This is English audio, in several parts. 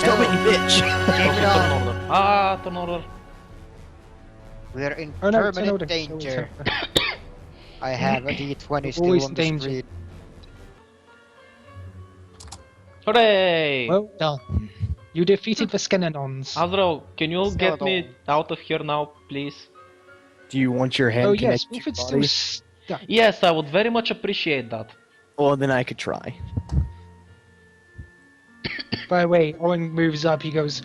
coming, bitch! Take it off. Turn order. Ah, turn order. We're in Oh, no, permanent turn danger. I have a D20 still Always on the danger. screen. Hooray! Well done. You defeated the Skelenons. Azrael, can you get me Skeleton. out of here now, please? Do you want your hand Oh yes, connected to your Wolford's body? still stuck. Yes, I would very much appreciate that. Well, then I could try. By the way, Owen moves up, he goes,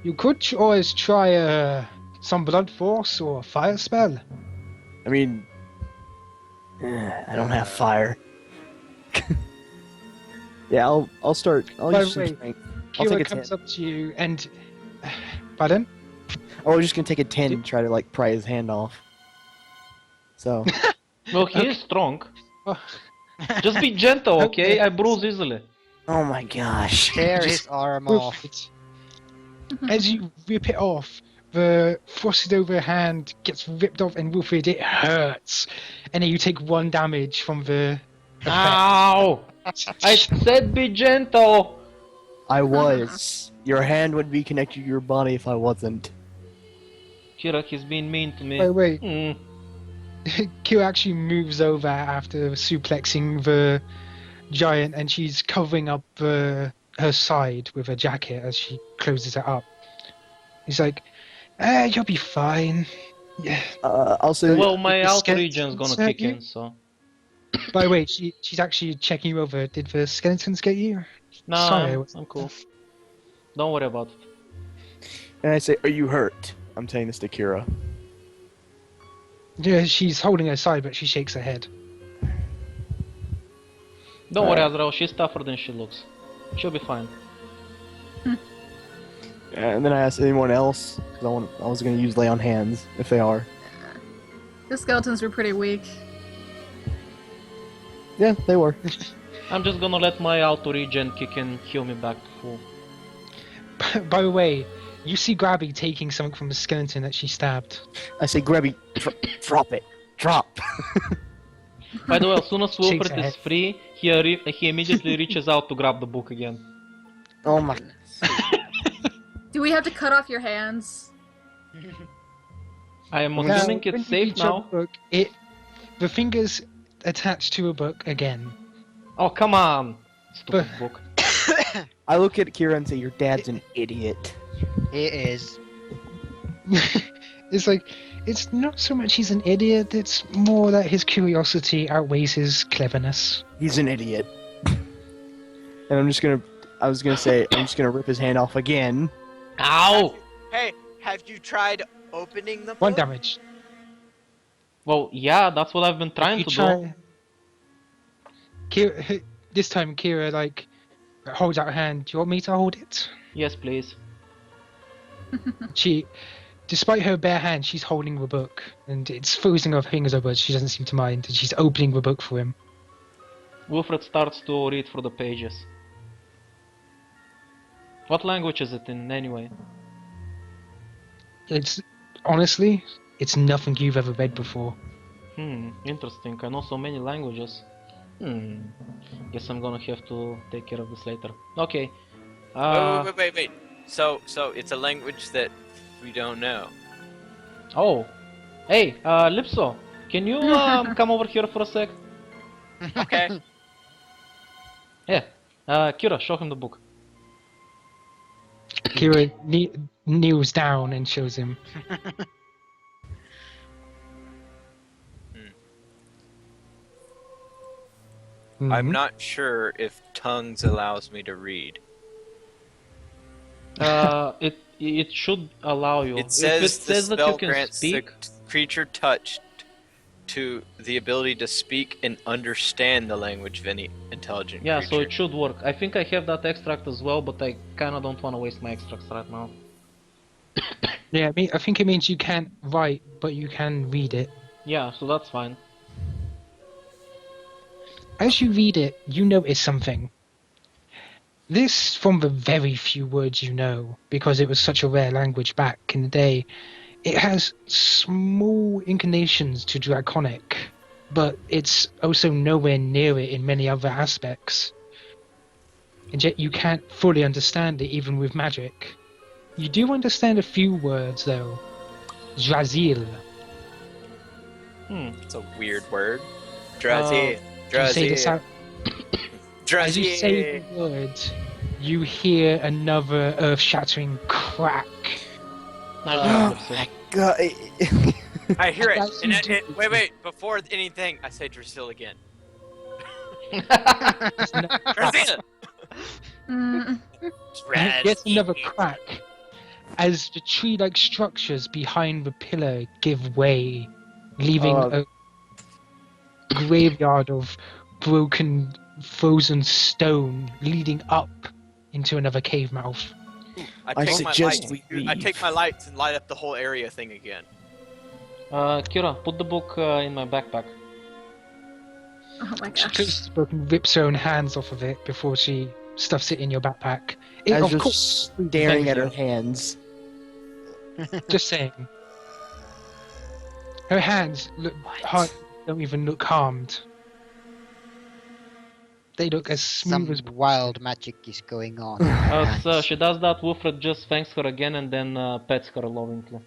you could always try some blood force or a fire spell. I mean... I don't have fire. Yeah, I'll start. I'll By use the some way, strength. I'll take Kira a comes 10. up to you and... Pardon? Oh, we're just gonna take a 10 and try to, like, pry his hand off. So... Well, he is strong. Oh. Just be gentle, okay? I bruise easily. Oh my gosh. Tear Just his arm off. Wilfred, as you rip it off, the frosted over hand gets ripped off and Wilfred, it hurts. And then you take 1 damage from the effect. Ow! I said be gentle! I was. Your hand would be connected to your body if I wasn't. Kira, he's being mean to me. By the way, Hmm. Kira actually moves over after suplexing the giant and she's covering up her side with a jacket as she closes it up. He's like, you'll be fine. Yeah. I'll say... Well, my the out skeletons region's gonna hurt kick you? in, so... By the way, she's actually checking you over. Did the skeletons get you? Nah, Sorry. I'm cool. Don't worry about it. And I say, are you hurt? I'm saying this to Kira. Yeah, she's holding her side, but she shakes her head. Don't worry, Azrael, she's tougher than she looks. She'll be fine. And then I asked anyone else, because I was going to use lay on hands, if they are. The skeletons were pretty weak. Yeah, they were. I'm just gonna let my auto regen kick in, heal me back to full. By the way, you see Grabby taking something from the skeleton that she stabbed. I say, Grabby, drop it. Drop. By the way, as soon as Shakes Wilfred her is head. free, he immediately reaches out to grab the book again. Oh my... Do we have to cut off your hands? I am Now, assuming when it's you safe reach a now. book, the fingers attached to a book again. Oh, come on! Stupid But- book. I look at Kira and say, your dad's an idiot. He is. It's like, it's not so much he's an idiot, it's more that his curiosity outweighs his cleverness. He's an idiot. And I was gonna say, I'm just gonna rip his hand off again. Ow! Hey, have you tried opening the book? 1 damage. Well, yeah, that's what I've been trying You to do. try- Kira, this time Kira, like, holds out her hand. Do you want me to hold it? Yes, please. She, despite her bare hand, she's holding the book, and it's freezing her fingers over. She doesn't seem to mind, and she's opening the book for him. Wilfred starts to read through the pages. What language is it in, anyway? It's honestly, it's nothing you've ever read before. Interesting. I know so many languages. Guess I'm gonna have to take care of this later. Okay. Wait. So it's a language that we don't know. Oh. Hey, Lipso, can you come over here for a sec? Okay. Yeah. Kira, show him the book. Kira kneels down and shows him. I'm Mhm. not sure if tongues allows me to read. It should allow you. It If says it says the that you spell can grants speak. the creature touched to the ability to speak and understand the language of any intelligent Yeah, creature. so it should work. I think I have that extract as well, but I kinda don't wanna waste my extracts right now. Yeah, I think it means you can't write, but you can read it. Yeah, so that's fine. As you read it, you notice something. This, from the very few words you know, because it was such a rare language back in the day, it has small inclinations to Draconic, but it's also nowhere near it in many other aspects. and yet you can't fully understand it even with magic. You do understand a few words though. Drazil. It's a weird word. Drazi. You say this Drazi. out. As you say Drazi. the word, you hear another earth-shattering crack. Nice job, Lipsy. God. I hear it. That's And usually- wait. Before anything, I say Drasil again. There's another crack. Drasil. Mm. Yet another crack as the tree-like structures behind the pillar give way, leaving a graveyard of broken, frozen stone leading up into another cave mouth. I suggest we I leave. take my lights and light up the whole area thing again. Kira, put the book in my backpack. Oh my She gosh. closes the book and rips her own hands off of it before she stuffs it in your backpack. It, As of you're course, staring at her thank you. hands. Just saying. Her hands look don't even look harmed. They look as smooth Some as wild magic is going on. So she does that, Wilfred just thanks her again and then pets her lovingly.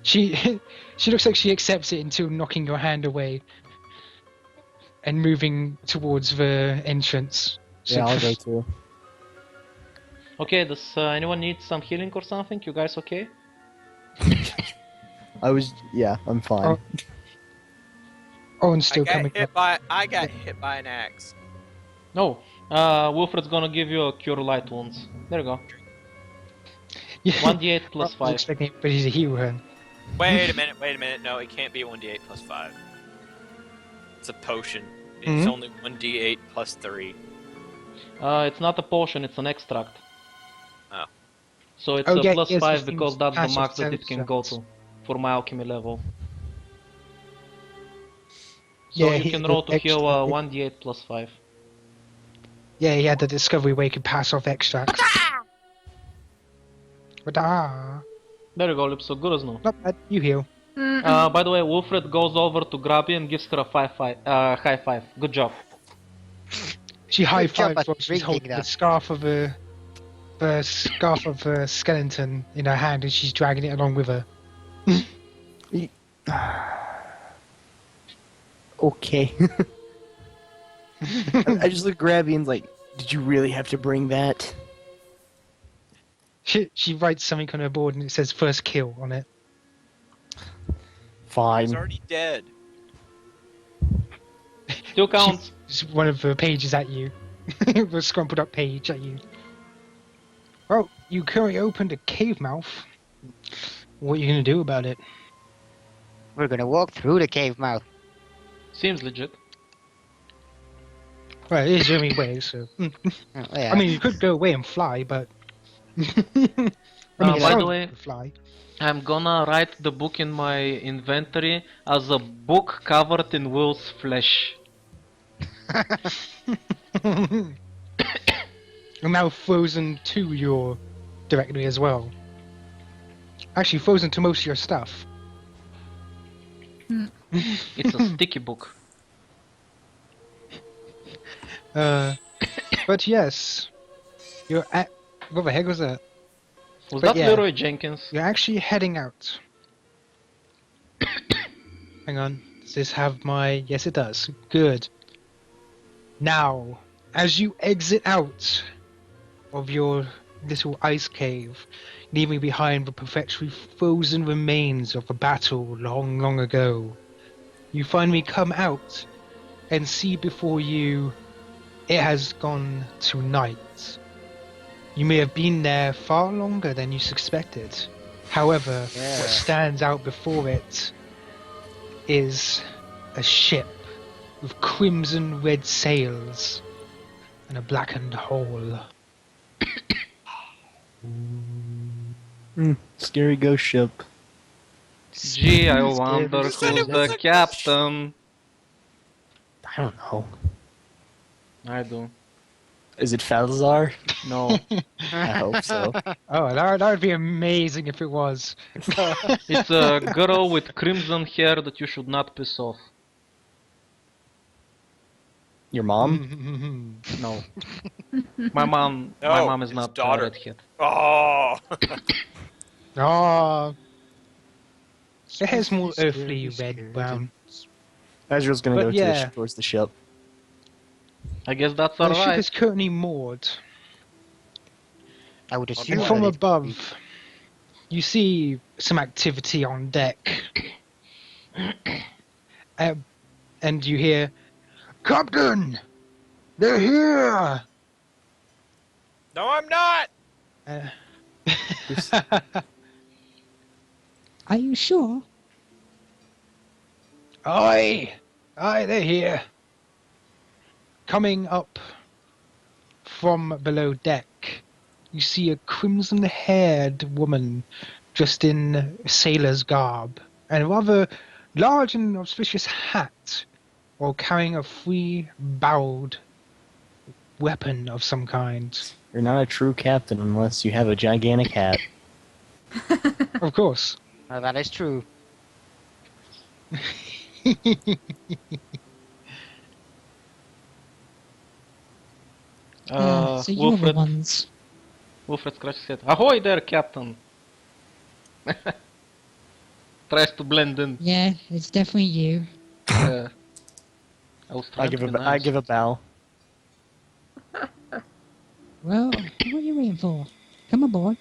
she looks like she accepts it until knocking your hand away and moving towards the entrance. So Yeah, I'll go too. Okay, does anyone need some healing or something? You guys okay? Yeah, I'm fine. Oh, Owen's still I coming up. got hit by an axe. No. Wilfred's gonna give you a cure light wounds. There you go. Yeah. 1d8 plus I'm 5. expecting everybody to heal her. Wait a minute. No, it can't be 1d8 plus 5. It's a potion. It's Mhm. only 1d8 plus 3. It's not a potion, it's an extract. Oh. So it's Oh, a yeah, plus yes, 5 it because seems that's the passive max that it can go to extracts. for my alchemy level. So Yeah, you he- can the roll to heal extra- 1d8 plus 5. Yeah, he had the discovery where he could pass off extract. But There you go, Lip, so good as new. not bad. You heal. Mm-mm. By the way, Wilfred goes over to grab you and gives her a high five. Good job. She high job fives at while she's drinking holding the that. scarf of a skeleton in her hand, and she's dragging it along with her. Okay. I just look at Grabby and like, did you really have to bring that? She writes something on her board, and it says "first kill" on it. He's Fine. already dead. Still counts. Just one of the pages at you, the scrumpled up page at you. Well, you currently opened a cave mouth. What are you gonna do about it? We're gonna walk through the cave mouth. Seems legit. Well, it is the only way, so. Oh, yeah. I mean, you could go away and fly, but. By some the way- could fly. I'm gonna write the book in my inventory as a book covered in Will's flesh. And now frozen to your directly as well. Actually, frozen to most of your stuff. It's a sticky book. But yes, you're at. What the heck was that? Was But that yeah. Leroy Jenkins? You're actually heading out. Hang on. Does this have my... Yes, it does. Good. Now, as you exit out of your little ice cave, leaving behind the perpetually frozen remains of a battle long, long ago, you finally come out and see before you it has gone to night. You may have been there far longer than you suspected. However, Yeah. what stands out before it is a ship with crimson red sails and a blackened hull. Scary ghost ship. Gee, I wonder who's the captain. I don't know. I do. Is it Falzar? No. I hope so. Oh, that would be amazing if it was. It's a girl with crimson hair that you should not piss off. Your mom? No. My mom is his not daughter. redhead. Oh. Ah, it has more Scary, earthly scary red brown. Ezra's gonna But go yeah. towards the ship. I guess that's The ship alright. is currently moored, I would And assume and from that it would be. above, you see some activity on deck. And you hear, "Captain, they're here!" No, I'm not. Are you sure? Aye, they're here. Coming up from below deck, you see a crimson-haired woman dressed in sailor's garb and a rather large and auspicious hat, while carrying a three-barreled weapon of some kind. You're not a true captain unless you have a gigantic hat. Of course. That is true. So you're the ones. Wilfred scratches his head. Ahoy there, Captain! Tries to blend in. Yeah, it's definitely you. I was trying to be nice. I give a bow. Well, what are you waiting for? Come aboard.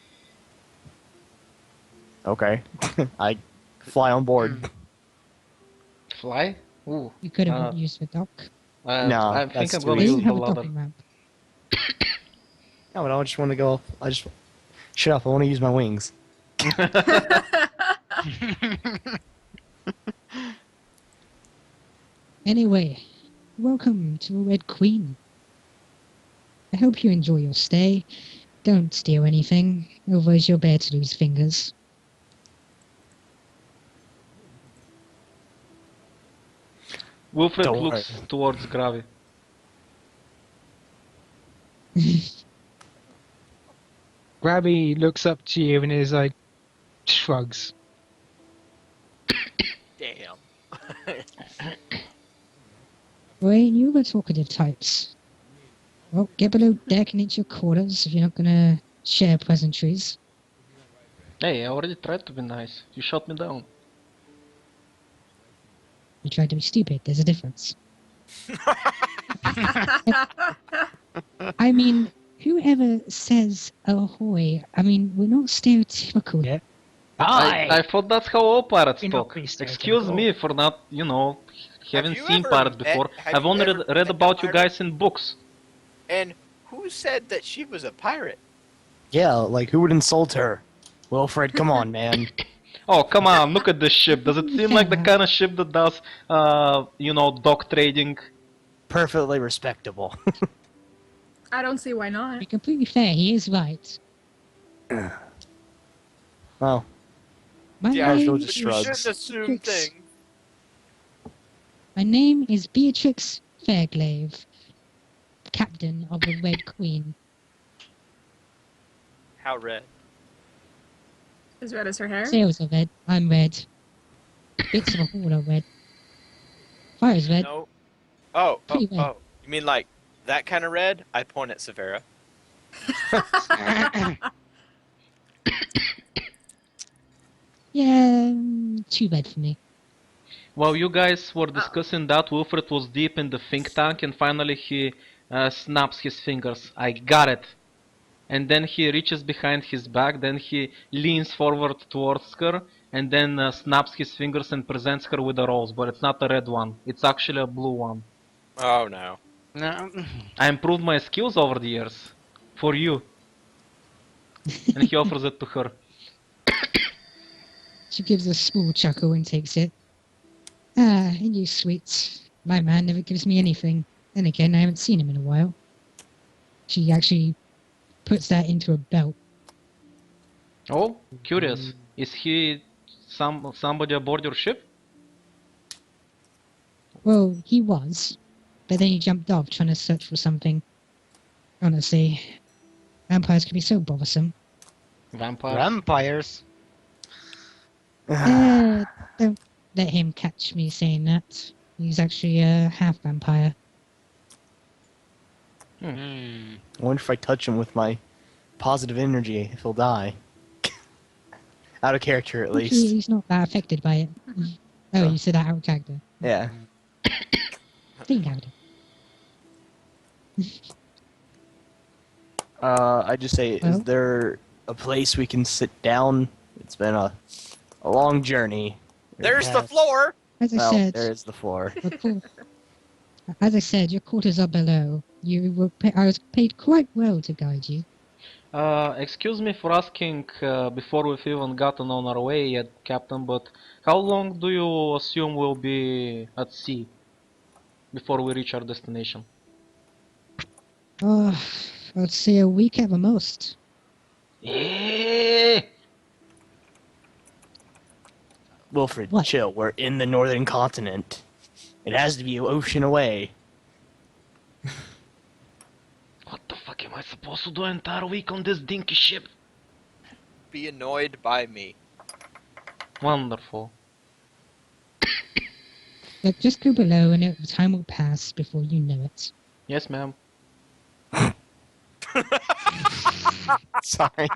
Okay. I fly on board. Fly? Ooh. You could have used the dock. No, I think that's I'm too gonna They use don't the have a ladder. docking ramp. No, but I just want to go. Shut up. I want to use my wings. Anyway, welcome to Red Queen. I hope you enjoy your stay. Don't steal anything, otherwise you'll bear to lose fingers. Wilfred Don't looks worry. towards Gravi. Grabby looks up to you and is like, shrugs. Damn. Wait, you were talkative types. Well, get below deck and into your quarters if you're not gonna share pleasantries. Hey, I already tried to be nice. You shot me down. You tried to be stupid, there's a difference. I mean, whoever says ahoy, I mean, we're not stereotypical. Yeah. I thought that's how all pirates You're not talk. being Excuse stereotypical. me for not, haven't you seen ever pirates met- before. have I've you only ever read met a about you pirate? guys in books. And who said that she was a pirate? Yeah, like who would insult her? Wilfred, come on, man. Oh, come on, look at this ship. Does it seem like the kind of ship that does, dock trading? Perfectly respectable. I don't see why To not. be completely fair, he is right. Well, My Yeah, Casual name just you is shrugs. shouldn't assume Beatrix. things. My name is Beatrix Fairglaive, captain of the Red Queen. How red? As red as her hair. Sails are red. I'm red. Bits of a hall are red. Fire's red. No. Oh, Pretty red. oh. You mean like that kind of red? I point at Severa. Yeah, too red for me. While you guys were discussing that, Wilfred was deep in the think tank and finally he snaps his fingers. I got it. And then he reaches behind his back, then he leans forward towards her and then snaps his fingers and presents her with a rose, but it's not a red one, it's actually a blue one. Oh no. No. I improved my skills over the years. For you. And he offers it to her. She gives a small chuckle and takes it. Ah, and you sweet. My man never gives me anything. Then again, I haven't seen him in a while. She actually puts that into a belt. Oh, curious. Is he somebody aboard your ship? Well, he was. But then he jumped off trying to search for something. Honestly, vampires can be so bothersome. Vampire. Vampires. Don't let him catch me saying that. He's actually a half vampire. Hmm. I wonder if I touch him with my positive energy, if he'll die. Out of character, at Actually, least. he's not that affected by it. Oh, you said that out of character. Yeah. Think character. I just say, is Well? there a place we can sit down? It's been a long journey. There's the Yeah. floor. As I Well, said, there is the floor. your as I said, your quarters are below. I was paid quite well to guide you. Excuse me for asking before we've even gotten on our way yet, Captain, but how long do you assume we'll be at sea before we reach our destination? Oh, I'd say a week at the most. Eh. Wilfred, What? chill. We're in the northern continent. It has to be an ocean away. What the fuck am I supposed to do an entire week on this dinky ship? Be annoyed by me. Wonderful. Look, just go below and time will pass before you know it. Yes, ma'am. Sorry.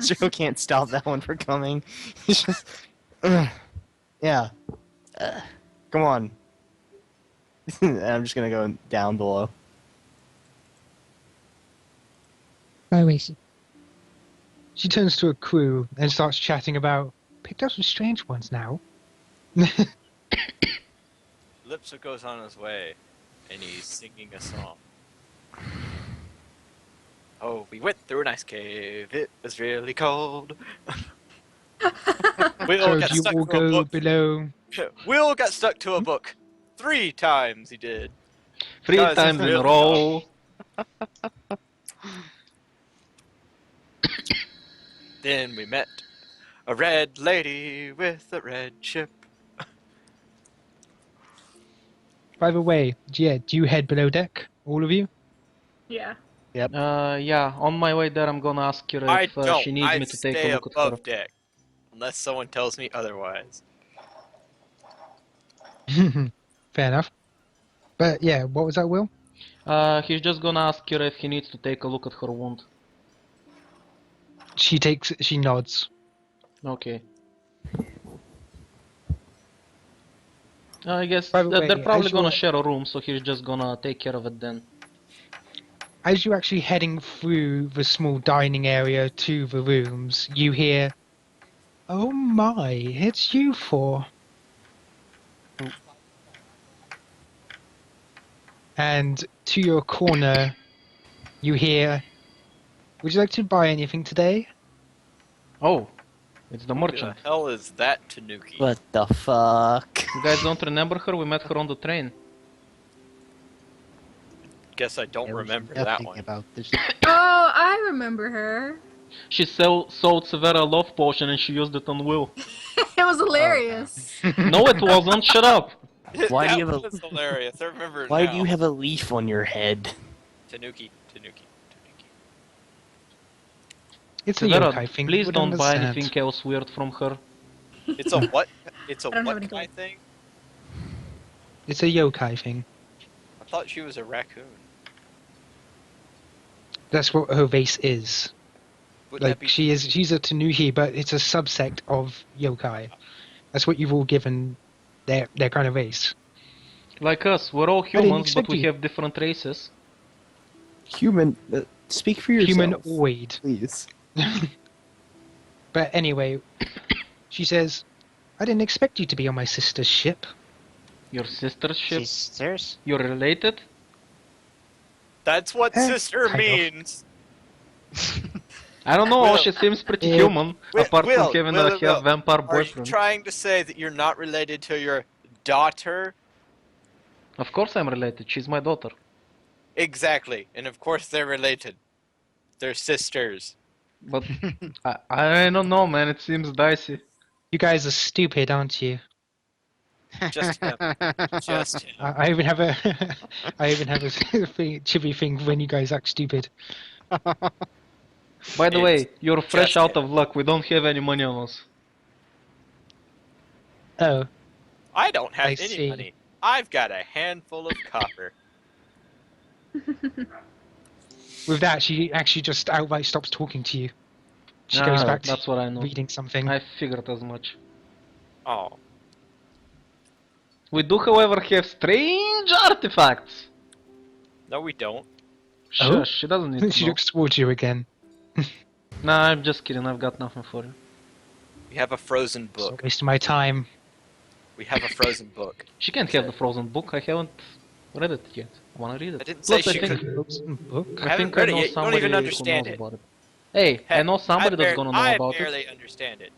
Joe can't stop that one from coming. He's just. Yeah. Come on. I'm just gonna go down below. By the way, She turns to a crew and starts chatting about, picked up some strange ones now. Lipsa goes on his way, and he's singing a song. Oh, we went through an ice cave. It was really cold. Will So got you stuck will to a go book. below. Will got stuck to a book. 3 times he did. 3 Guys, times it's in a really row. Then we met a red lady with a red ship. By the way, yeah, do you head below deck, all of you? Yeah. Yeah, on my way there I'm gonna ask her I if don't. she needs I me to take a stay look at her. above deck. Unless someone tells me otherwise. Fair enough. But yeah, what was that, Will? He's just gonna ask her if he needs to take a look at her wound. She nods. Okay. I guess By the they're way, probably as gonna you're- share a room, so he's just gonna take care of it then. As you're actually heading through the small dining area to the rooms, you hear, "Oh my, it's you four." And to your corner, you hear, "Would you like to buy anything today?" Oh, it's the Who the merchant. hell is that Tanuki? What the fuck? You guys don't remember her? We met her on the train. Guess I don't Yeah, we remember should that think one. about this. Oh, I remember her. She sold Severa a love potion and she used it on Will. It was hilarious. No, it wasn't. Shut up. Why do that you have a- was hilarious. I remember it Why now. do you have a leaf on your head? Tanuki. It's a Severa, yokai thing. please you would don't buy understand. anything else weird from her. It's a what? It's a I don't have what any kind thing? It's a yokai thing. I thought she was a raccoon. That's what her race is. Wouldn't that Like be she's a Tanuki, but it's a subsect of yokai. That's what you've all given their kind of race. Like us, we're all didn't humans, but expect we you. have different races. Human. Speak for yourself. Humanoid. Please. But anyway, she says, "I didn't expect you to be on my sister's ship." Your sister's ship? Sisters? You're related? That's what Eh, sister kind of. means. I don't know, Will. she seems pretty Yeah. human, apart Will, from having Will, a Will, vampire Are you boyfriend. trying to say that you're not related to your daughter? Of course I'm related, she's my daughter. Exactly. And of course they're related. They're sisters. But I don't know, man, it seems dicey. You guys are stupid, aren't you? Just him. Just him. I even have a I even have a chibi thing when you guys act stupid. By the It's way, you're fresh just out him. of luck, we don't have any money on us. Oh, I don't have I any see. money. I've got a handful of copper. With that, she actually just outright stops talking to you. She goes back to That's what I know. reading something. I figured as much. Oh. We do, however, have strange artifacts. No, we don't. Oh? Shush, she doesn't need to She know. looks towards you again. Nah, I'm just kidding. I've got nothing for you. We have a frozen It's not book. wasting my time. We have a frozen book. She can't have the frozen book. I haven't read it yet. I wanna read it. I didn't Plus, say I she think, could. Frozen book. I I haven't think I read it know yet. You don't somebody even who understand knows it. about it. Hey, I know somebody that's gonna know about I it. barely understand it.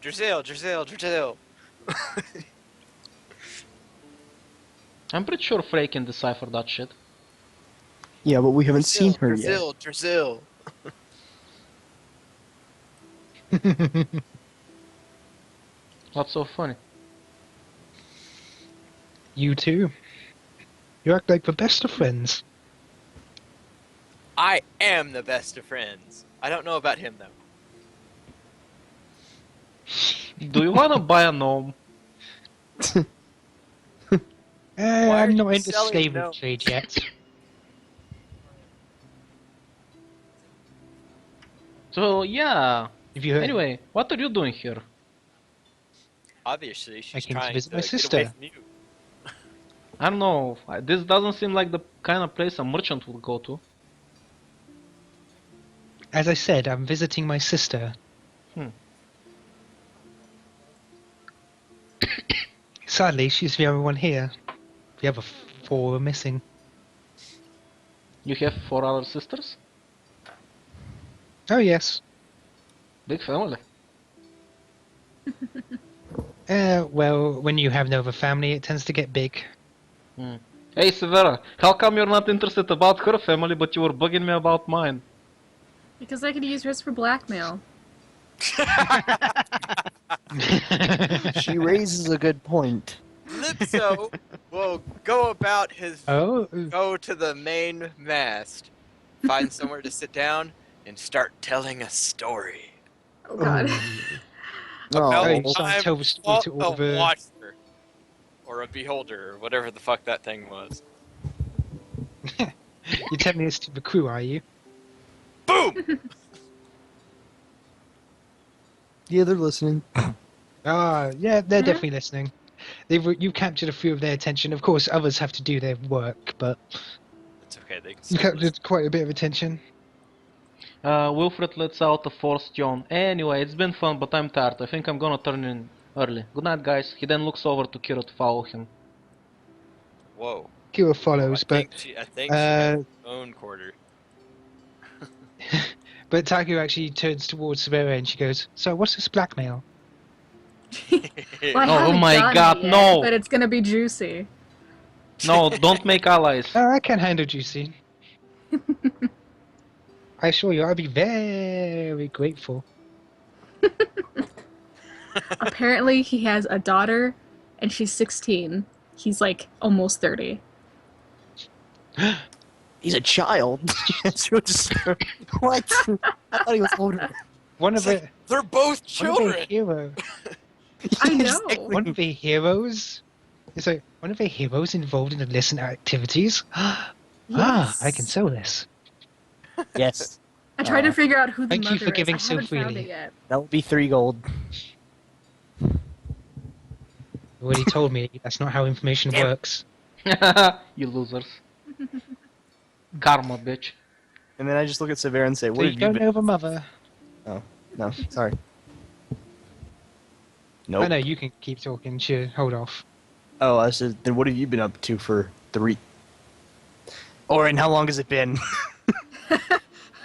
Drizzle. I'm pretty sure Frey can decipher that shit. Yeah, but we haven't seen her yet. Drizzle. What's so funny? You too. You act like the best of friends. I am the best of friends. I don't know about him though. Do you wanna buy a gnome? Why are I'm you not into selling slavery no- trade yet. So yeah. Have you heard? Anyway, what are you doing here? Obviously, she's came to trying visit my get away sister. from you. I don't know. This doesn't seem like the kind of place a merchant would go to. As I said, I'm visiting my sister. Hmm. Sadly, she's the only one here. The other four are missing. You have 4 other sisters? Oh yes. Big family. Well, when you have no other family, it tends to get big. Hey Severa, how come you're not interested about her family but you were bugging me about mine? Because I could use hers for blackmail. She raises a good point. Lipso will go about his Oh, go to the main mast, find somewhere to sit down, and start telling a story Oh god. about Oh, you the start time to tell the story fought to all a the- watcher or a beholder or whatever the fuck that thing was. you're telling this to the crew, are you? Boom! Yeah, they're listening. Ah, yeah, they're Mhm. definitely listening. You've captured a few of their attention. Of course, others have to do their work, but It's okay. They can you still listen. captured quite a bit of attention. Wilfred lets out a forced yawn. Anyway, it's been fun, but I'm tired. I think I'm gonna turn in early. Good night, guys. He then looks over to Kira to follow him. Whoa. Kira Oh, follows, I think she has her own quarter. but Taku actually turns towards Severa and she goes, "So what's this blackmail?" Well, I Oh haven't my done god, it yet, no! But it's gonna be juicy. No, don't make allies. Oh, I can handle juicy. I assure you, I'll be very grateful. Apparently, he has a daughter, and she's 16. He's like almost 30. He's a child. So just- what? I thought he was older. One of the They're both children. I know. Exactly. One of the heroes. It's like one of the heroes involved in illicit activities. Ah, I can Yes. sell this. Yes, I tried to figure out who the thank you mother for is. giving I so haven't found freely. it yet. that will be 3 gold. You already told me that's not how information Damn. works. You losers. Karma, bitch. And then I just look at Severa and say, So "What you have you don't been?" know the mother. No, sorry. I Nope. know you can keep talking. Sure, hold off. Oh, I said, then what have you been up to for 3? Or and how long has it been?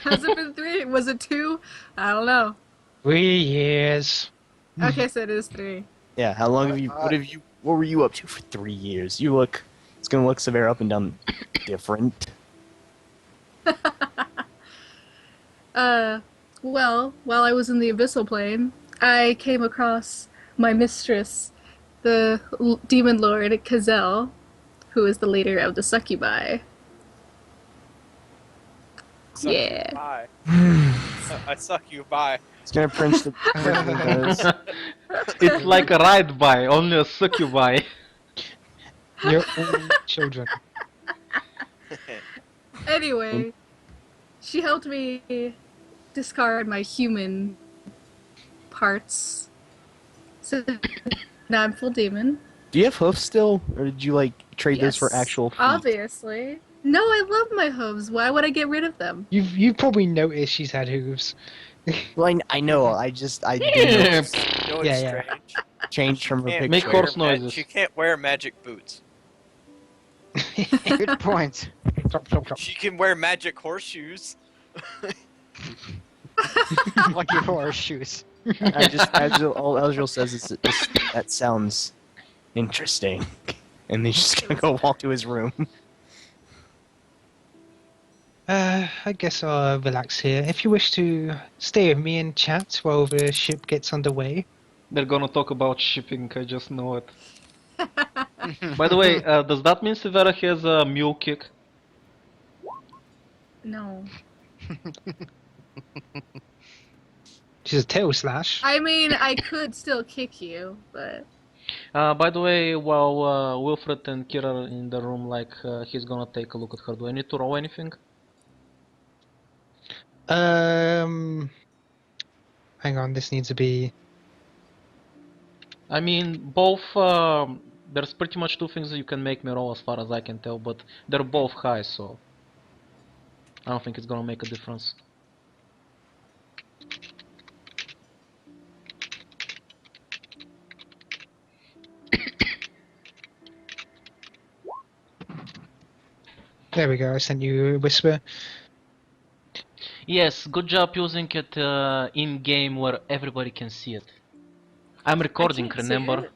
Has it been 3? Was it 2? I don't know. 3 years. Okay, so it is 3. Yeah, how long have you? What were you up to for 3 years? You look. It's gonna look Severa up and down different. Well, while I was in the Abyssal Plane, I came across my mistress, the demon lord Kazel, who is the leader of the succubi. Suck Yeah. You, bye. I suck you. Bye. It's gonna print the. It's like a ride by, only a succubi. You're all children. Anyway, She helped me discard my human parts. So now I'm full demon. Do you have hoofs still, or did you like trade those for Yes, actual feet? obviously. No, I love my hooves. Why would I get rid of them? You've probably noticed she's had hooves. Well, I know. I Yeah. didn't know it's You know what's Yeah, yeah. strange? changed from her Can't picture. Make wear horse noises. She can't wear magic boots. Good point. Chop, chop, chop. She can wear magic horseshoes. Lucky horseshoes. I just all Elgil says is that sounds interesting, and he's just gonna go walk to his room. I guess I'll relax here. If you wish to stay with me and chat while the ship gets underway. They're gonna talk about shipping, I just know it. By the way, does that mean Severa has a mule kick? No. She's a tail slash. I mean, I could still kick you, but By the way, while Wilfred and Kira are in the room, like, he's gonna take a look at her. Do I need to roll anything? Hang on, this needs to be. I mean, both, there's pretty much two things that you can make me roll as far as I can tell, but they're both high, so I don't think it's gonna make a difference. There we go. I sent you a whisper. Yes, good job using it in game where everybody can see it. I'm recording, can't see remember?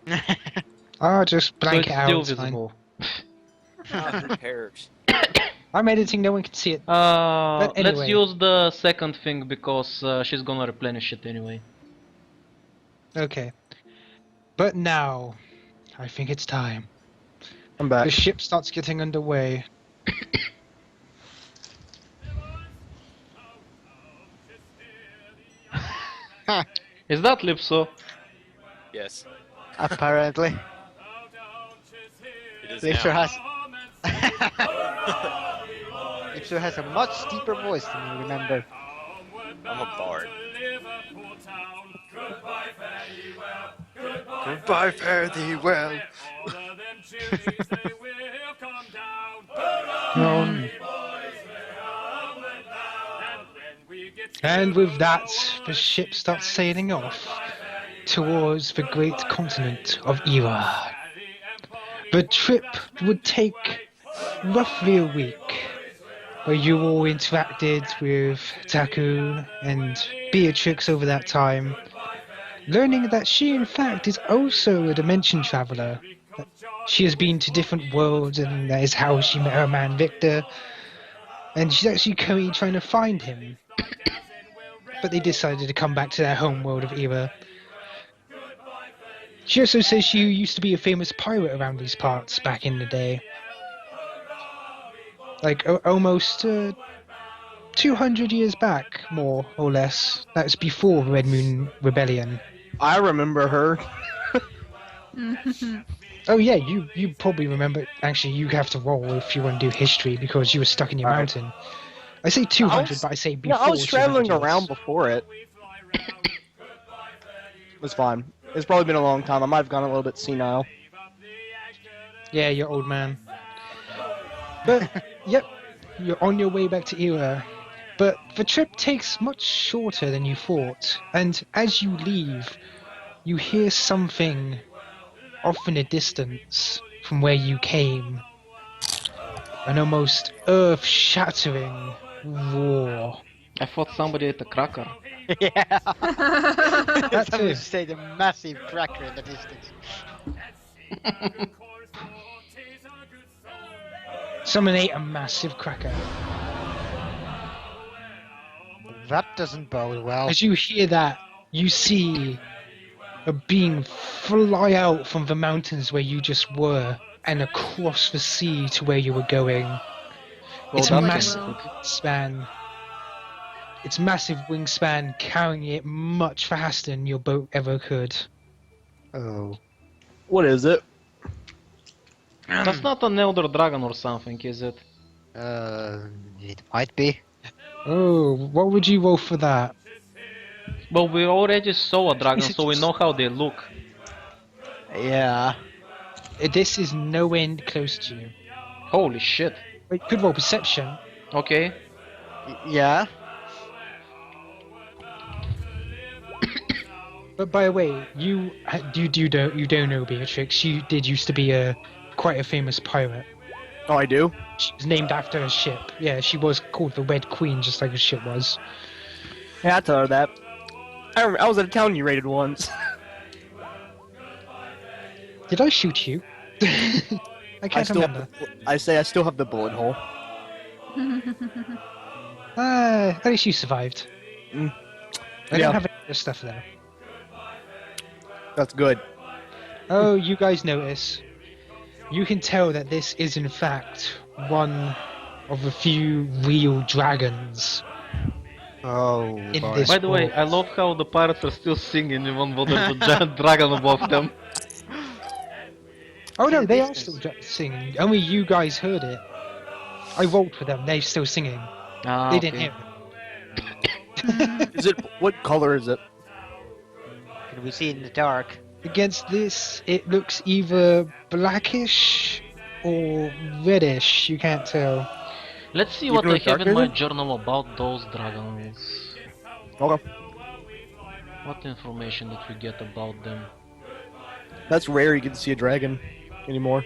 it. Oh, just So blank it's it out. still It's fine. visible. Who cares? I'm editing. No one can see it. Let's anyway. use the second thing because she's gonna replenish it anyway. Okay. But now, I think it's time. I'm back. The ship starts getting underway. Is that Lipso? Yes. Apparently. It is Lipster now. has Lipster has a much deeper voice than you remember. I'm a bard. Goodbye, fare thee well. And with that, the ship starts sailing off towards the great continent of Era. The trip would take roughly a week, where you all interacted with Taku and Beatrix over that time, learning that she in fact is also a dimension traveler. She has been to different worlds, and that is how she met her man Victor, and she's actually currently trying to find him. But they decided to come back to their home world of Era. She also says she used to be a famous pirate around these parts back in the day. Like, almost 200 years back, more or less. That's before the Red Moon Rebellion. I remember her. Oh yeah, you probably remember. Actually, you have to roll if you want to do history because you were stuck in your Alright. mountain. I say 200, was- but I say Yeah, before. I was 200 traveling years. around before it. It was fine. It's probably been a long time. I might have gone a little bit senile. Yeah, you're old man. But yep, you're on your way back to Era. But the trip takes much shorter than you thought, and as you leave, you hear something off in the distance from where you came. An almost earth-shattering roar. I thought somebody ate a cracker. Yeah. That Someone too. say the massive cracker in the distance. Someone ate a massive cracker. That doesn't bode well. As you hear that, you see a beam fly out from the mountains where you just were and across the sea to where you were going. It's a that's massive interesting. wingspan. Its massive wingspan carrying it much faster than your boat ever could. Oh. What is it? That's not an elder dragon or something, is it? It might be. Oh, what would you roll for that? Well, we already saw a dragon, Is it so we just- know how they look. Yeah. This is nowhere close to you. Holy shit. Wait, you could roll perception. Okay. Yeah. But by the way, you don't know Beatrix. She did used to be quite a famous pirate. Oh, I do? She was named after a ship. Yeah, she was called the Red Queen, just like a ship was. Yeah, I tell her that. I was at a town you raided once. Did I shoot you? I can't remember. I say I still have the bullet hole. At least you survived. Mm. I Yeah. don't have any other stuff though. That's good. Oh, you guys notice. You can tell that this is in fact one of a few real dragons. Oh, In boy. this- By the way, I love how the pirates are still singing even though there's a giant dragon above them. Oh no, they are business. still singing. Only you guys heard it. I rolled for them. They're still singing. Ah, They okay. didn't hear it. Is it what color is it? Can we see in the dark? Against this, it looks either blackish or reddish. You can't tell. Let's see You what know I what have dark in my is it? journal about those dragons. Okay. What information did we get about them? That's rare you get to see a dragon anymore.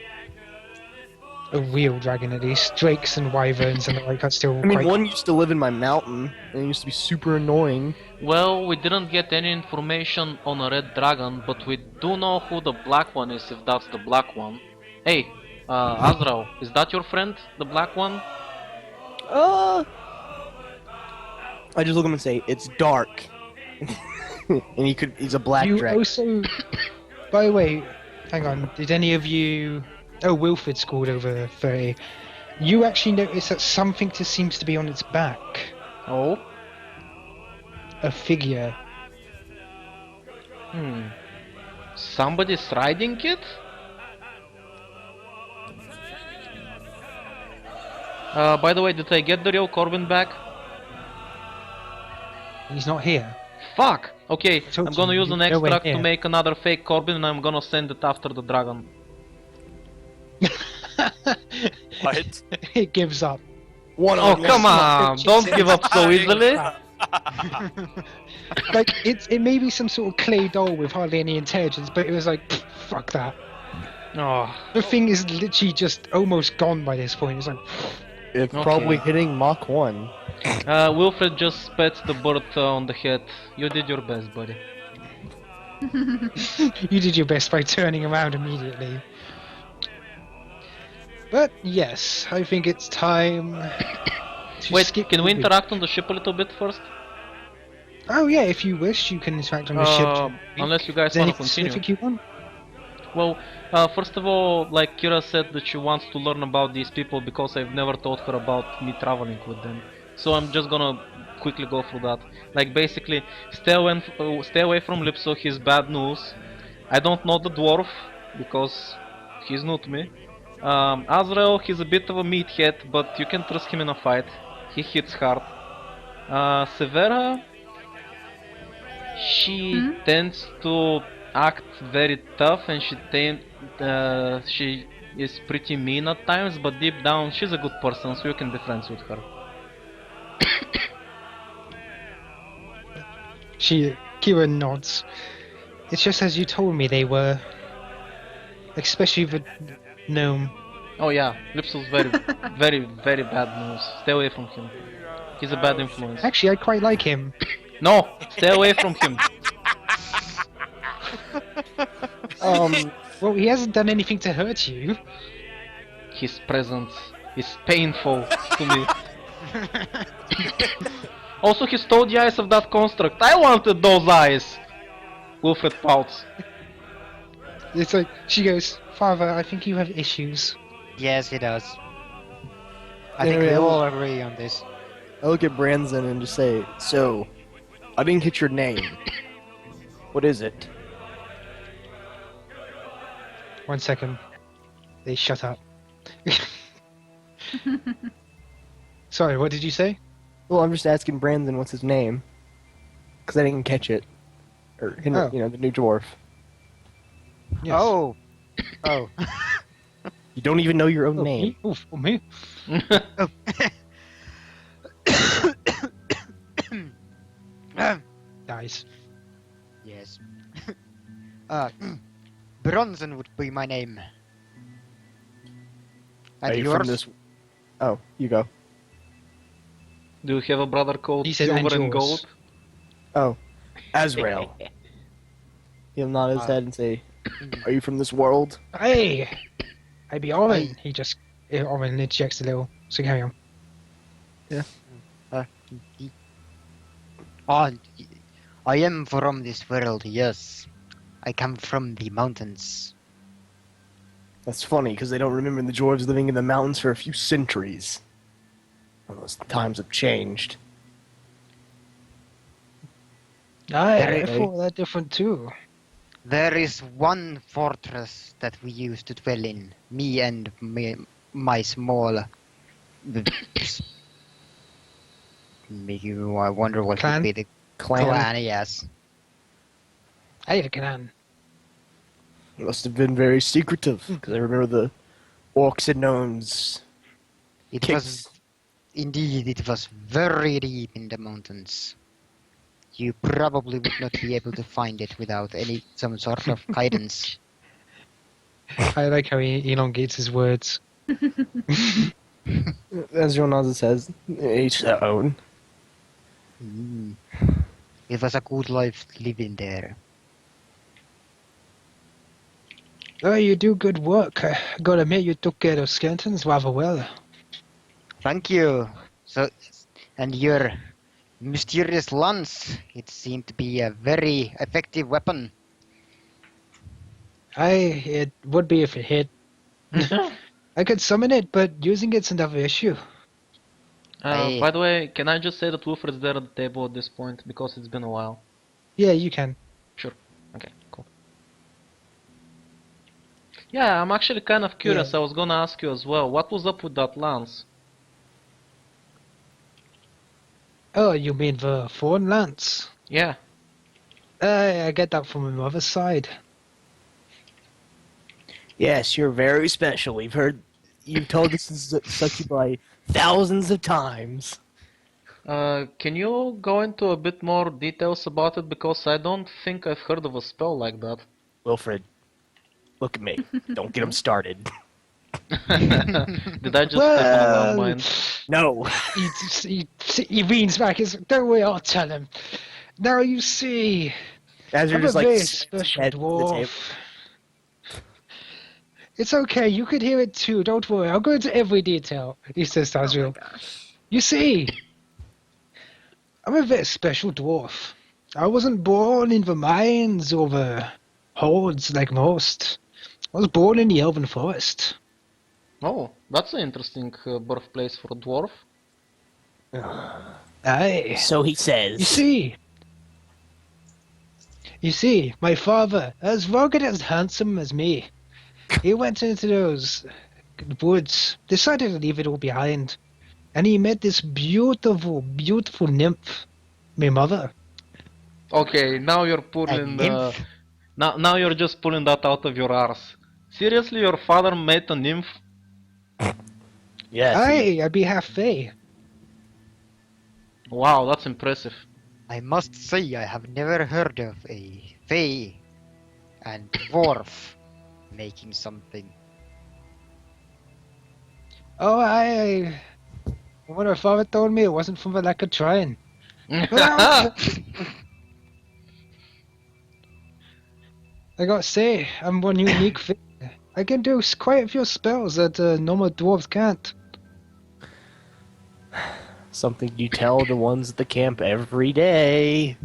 A real dragon, at least. Drakes and wyverns and the like are still I mean, quite. one used to live in my mountain, and it used to be super annoying. Well, we didn't get any information on a red dragon, but we do know who the black one is, if that's the black one. Hey, Azrael, is that your friend, the black one? I just look at him and say, it's dark. And he's a black You dragon. also. By the way, hang on. Did any of you? Oh, Wilfred scored over 30. You actually notice that something just seems to be on its back. Oh? A figure. Somebody's riding it? By the way, did I get the real Corbin back? He's not here. Fuck! Okay, told I'm gonna you, use an you're nowhere extract to near. make another fake Corbin and I'm gonna send it after the dragon. What? It gives up. One Oh, of them. come on! Don't give up so easily! Like it may be some sort of clay doll with hardly any intelligence, but it was like, "Pfft, fuck that. Oh, The thing is literally just almost gone by this point. It's like, It's Okay. probably hitting Mach 1. Wilfred just pets the bird on the head. You did your best, buddy. you did your best by turning around immediately. But yes, I think it's time. To Wait, skip can we the- interact on the ship a little bit first? Oh yeah, if you wish, you can interact on the ship. Unless you guys Is there want to anything continue. specific you want? Well, first of all, like Kira said that she wants to learn about these people because I've never told her about me traveling with them. So I'm just gonna quickly go through that. Like basically, stay away from Lipso, he's bad news. I don't know the dwarf because he's new to me. Azrael, he's a bit of a meathead, but you can trust him in a fight. He hits hard. Severa, she tends to act very tough and she is pretty mean at times, but deep down she's a good person, so you can be friends with her. Kira nods. It's just as you told me they were. Especially the gnome. Oh yeah, Lipso's very, very bad news. Stay away from him. He's a bad influence. Actually, I quite like him. No, stay away from him. Well, he hasn't done anything to hurt you. His presence is painful to me. Also, he stole the eyes of that construct. I wanted those eyes. Wilfred pouts. It's like, she goes, Father, I think you have issues. Yes, he does. I think we all agree on this. I look at Branson and just say, so, I didn't get your name. What is it? 1 second. They shut up. Sorry, what did you say? Well, I'm just asking Brandon what's his name. Because I didn't catch it. Or, Oh. you know, the new dwarf. Yes. Oh. Oh. You don't even know your own Oh, name. me? Oh, me? Nice. Yes. Bronzen would be my name. And Are you yours? from this... Oh, you go. Do you have a brother called He said, Silver "And and yours." Gold? Oh, Azrael. He'll nod his head and say, "Are you from this world?" Hey! I be Owen. Owen ejects a little. So carry on. Oh, I am from this world, yes. I come from the mountains. That's funny, because they don't remember the dwarves living in the mountains for a few centuries. Well, those times have changed. I Very- thought that different too. There is one fortress that we used to dwell in. Me and my small... I wonder what Clan? would be the Clan? clan, yes. I can. It must have been very secretive, because I remember the orcs and gnomes. It Kicks. was... Indeed, it was very deep in the mountains. You probably would not be able to find it without some sort of guidance. I like how he elongates his words. As Jonaza says, each their own. Mm. It was a good life living there. Oh, you do good work. I gotta admit, you took care of skeletons rather well. Thank you. So, and your mysterious lance, it seemed to be a very effective weapon. It would be if it hit. I could summon it, but using it's another issue. Aye. By the way, can I just say that Wilfred's there at the table at this point, because it's been a while? Yeah, you can. Okay, cool. Yeah, I'm actually kind of curious. Yeah. I was gonna ask you as well. What was up with that lance? Oh, you mean the thorn lance? Yeah. I get that from my mother's side. Yes, you're very special. We've heard... You've told us succubi thousands of times. Can you go into a bit more details about it? Because I don't think I've heard of a spell like that. Wilfred, look at me. Don't get him started. Did I just step on a landmine? No. He leans back. He's, don't worry, I'll tell him. Now you see, As you're I'm a just like... very slams his special head on the table. dwarf. It's okay, you could hear it too. Don't worry, I'll go into every detail. He says to Oh my Azrael. gosh. You see, I'm a very special dwarf. I wasn't born in the mines or the hordes like most. I was born in the elven forest. Oh, that's an interesting birthplace for a dwarf. Aye. So he says. You see, my father, as rugged as handsome as me, he went into those woods, decided to leave it all behind, and he met this beautiful, beautiful nymph, my mother. Okay, now you're pulling. nymph? Now you're just pulling that out of your arse. Seriously, your father met a nymph? Yes. Aye, I'd be half fey. Wow, that's impressive. I must say, I have never heard of a fey and dwarf making something. Oh, when my father told me it wasn't from the lack of trying. I gotta say, I'm one unique thing. I can do quite a few spells that normal dwarves can't. Something you tell the ones at the camp every day.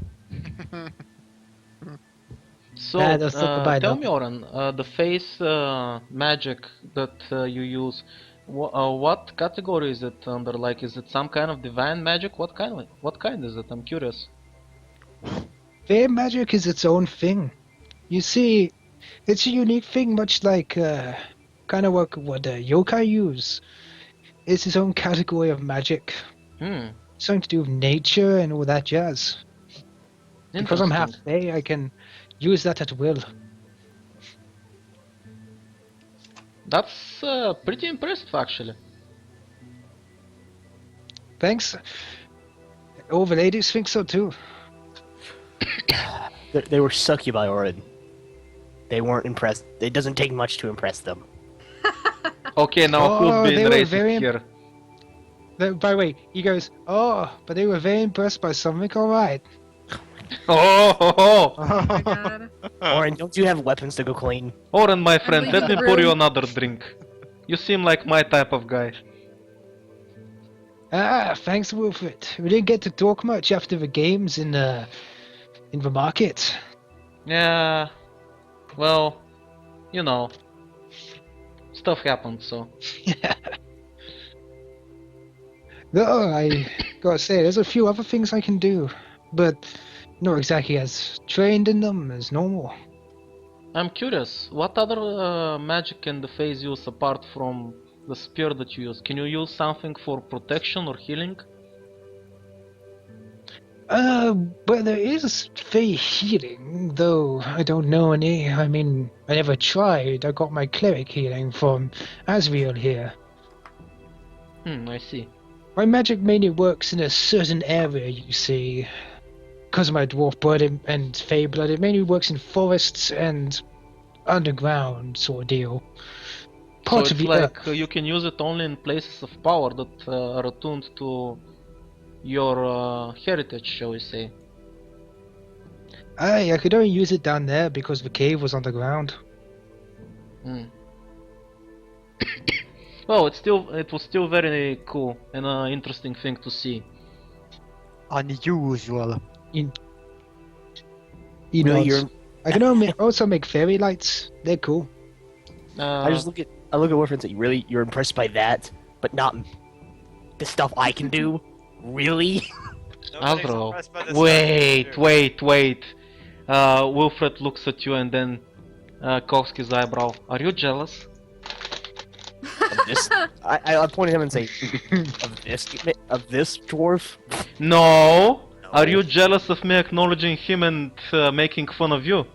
So, Yeah, that's not the bad tell though. me, Oren, the face magic that you use, what category is it under? Like, is it some kind of divine magic? What kind is it? I'm curious. Fey magic is its own thing. You see, it's a unique thing, much like kind of what yokai use. It's its own category of magic. Hmm. Something to do with nature and all that jazz. Because I'm half Interesting. Fae, I can use that at will. That's pretty impressive, actually. Thanks. All the ladies think so too. They were succubi, Orin. They weren't impressed. It doesn't take much to impress them. Okay, now Oh, who's being they were racist very here? By the way, he goes, oh, but they were very impressed by something, alright. Oh! Oh my god. Orin, don't you have weapons to go clean? Oren, my friend, leaving let me the pour you room. another drink. You seem like my type of guy. Ah, thanks, Wilfred. We didn't get to talk much after the games in the market. Yeah. Well, you know. Stuff happened, so. No, I gotta say, there's a few other things I can do, but not exactly as trained in them as normal. I'm curious, what other magic can the phase use apart from the spear that you use? Can you use something for protection or healing? But there is Fey healing, though I don't know any. I mean, I never tried. I got my cleric healing from Asriel here. I see. My magic mainly works in a certain area, you see. Because of my dwarf blood and Fey blood, it mainly works in forests and underground sort of deal. So Parts it's of the like you can use it only in places of power that are attuned to your heritage, shall we say. I could only use it down there because the cave was underground. Hmm. Well, it was still very cool and an interesting thing to see. Unusual. You Really, know, you're. I can also make fairy lights. They're cool. I look at Wilfred and say, really, you're impressed by that, but not the stuff I can do. Really? Nobody's Azrael, impressed by the stuff you wait, do. wait. Wilfred looks at you and then cocks his eyebrow. Are you jealous? Of this, I point at him and say, of this dwarf. No! No. Are you jealous of me acknowledging him and making fun of you?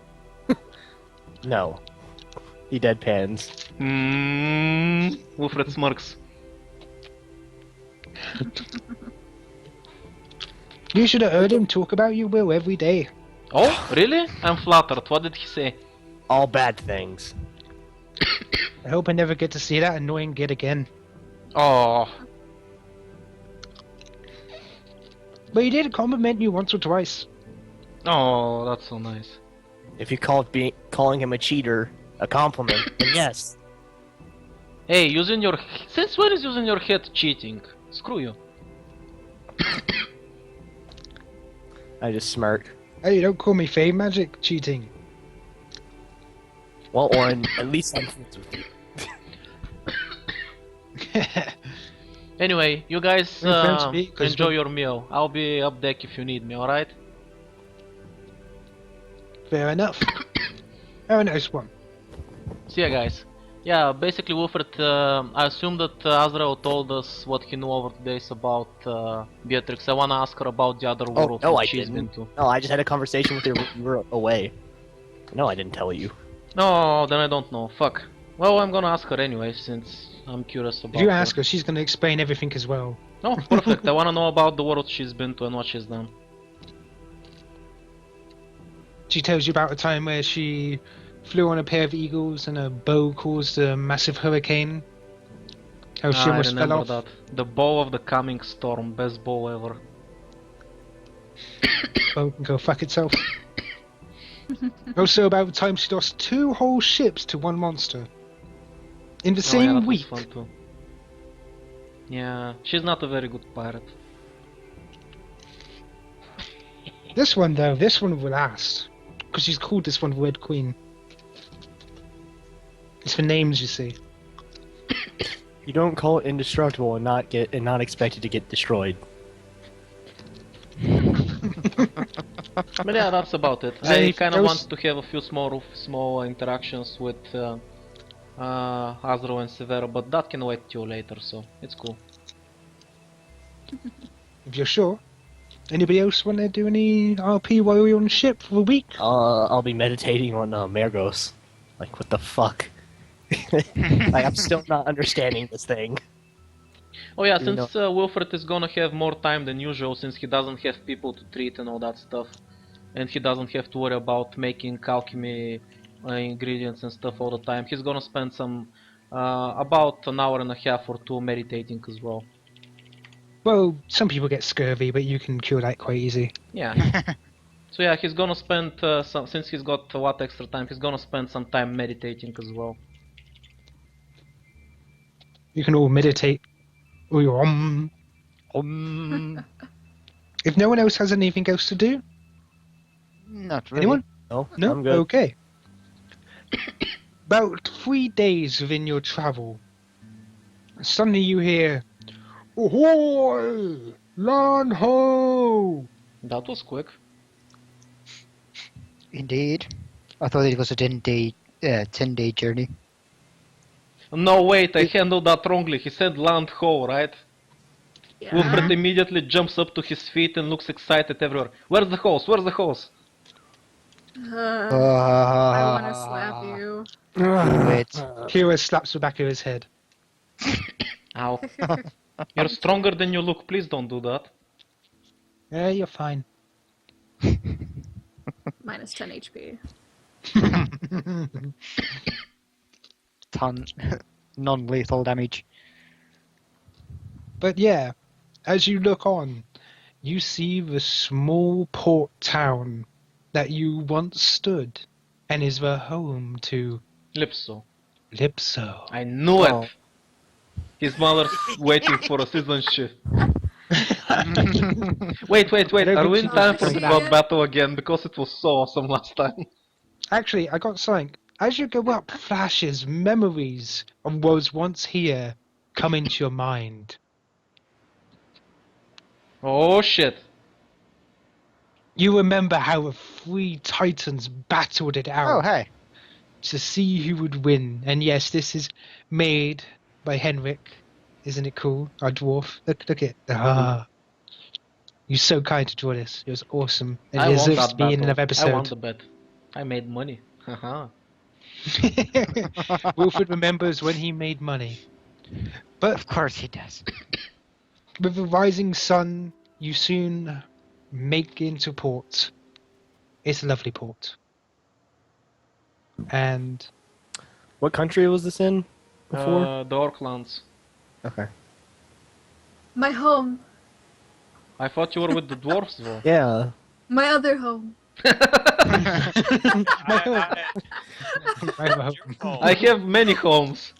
No. He deadpans. Wilfred smirks. You should have heard him talk about you, Will, every day. Oh, really? I'm flattered. What did he say? All bad things. I hope I never get to see that annoying git again. Oh, But he did compliment you once or twice. oh, that's so nice. If you calling him a cheater a compliment, then yes. Hey, since when is using your head cheating? Screw you. I just smirk. Hey, don't call me Fey magic cheating. Well, Orin, at least I'm friends with you. Anyway, you guys We're friends, Pete, 'cause enjoy we- your meal. I'll be up deck if you need me, alright? Fair enough. Have a nice one. See ya, guys. Yeah, basically, Wilfred, I assume that Azrael told us what he knew over the days about Beatrix. I wanna ask her about the other world no, that I she's been didn't. to. No, I just had a conversation with her when you were away. No, I didn't tell you. No, then I don't know. Fuck. Well, I'm gonna ask her anyway, since I'm curious about If you ask her, she's gonna explain everything as well. Oh, perfect. I wanna know about the world she's been to and what she's done. She tells you about a time where she flew on a pair of eagles and a bow caused a massive hurricane. How she I almost fell remember off. that. The bow of the coming storm. Best bow ever. Bow can go fuck itself. Also about the time she lost 2 whole ships to one monster. In the Oh, yeah, same that was week. fun too. Yeah, she's not a very good pirate. This one though, this one will last. Because she's called this one Red Queen. It's for names, you see. You don't call it indestructible and not expect it to get destroyed. But yeah, that's about it. Is there I any kind of else? want to have a few small interactions with Azro and Severo, but that can wait till later, so it's cool. If you're sure. Anybody else want to do any RP while you're on the ship for a week? I'll be meditating on Mergos. Like, what the fuck? Like, I'm still not understanding this thing. Oh yeah, You since Wilfred is gonna have more time than usual, since he doesn't have people to treat and all that stuff, and he doesn't have to worry about making alchemy ingredients and stuff all the time, he's gonna spend some about an hour and a half or two meditating as well. Well, some people get scurvy, but you can cure that quite easy. Yeah. So yeah, he's gonna spend since he's got what extra time, he's gonna spend some time meditating as well. You can all meditate. Or your If no one else has anything else to do, Not really. anyone? No, No? I'm good. Okay. About 3 days within your travel, suddenly you hear, "Ahoy! Land ho!" That was quick. Indeed. I thought it was a 10-day journey. No, wait, I handled that wrongly. He said land ho, right? Yeah. Wilfred immediately jumps up to his feet and looks excited everywhere. Where's the hose? Where's the hose? I want to slap you. Do it. Kira slaps the back of his head. Ow. You're stronger than you look. Please don't do that. Yeah, you're fine. Minus 10 HP. Ton non-lethal damage. But yeah, as you look on, you see the small port town that you once stood and is the home to Lipso. Lipso. I knew Oh. it! His mother's waiting for us, isn't she? Wait. I don't Are think we she in time does for the that. god battle again? Because it was so awesome last time. Actually, I got something. As you go up, flashes, memories of what was once here come into your mind. Oh shit. You remember how the 3 titans battled it out Oh, hey. to see who would win. And yes, this is made by Henrik. Isn't it cool? Our dwarf. Look at you're so kind to draw this. It was awesome. And I it won deserves that to be in battle. another I won episode. the bet. I made money. Haha. Wilfred remembers when he made money. But Of course he does. with the rising sun, you soon make into port. It's a lovely port. And What country was this in before? The Orklands. Okay. My home. I thought you were with the dwarves though. Yeah. My other home. I- your home. I have many homes.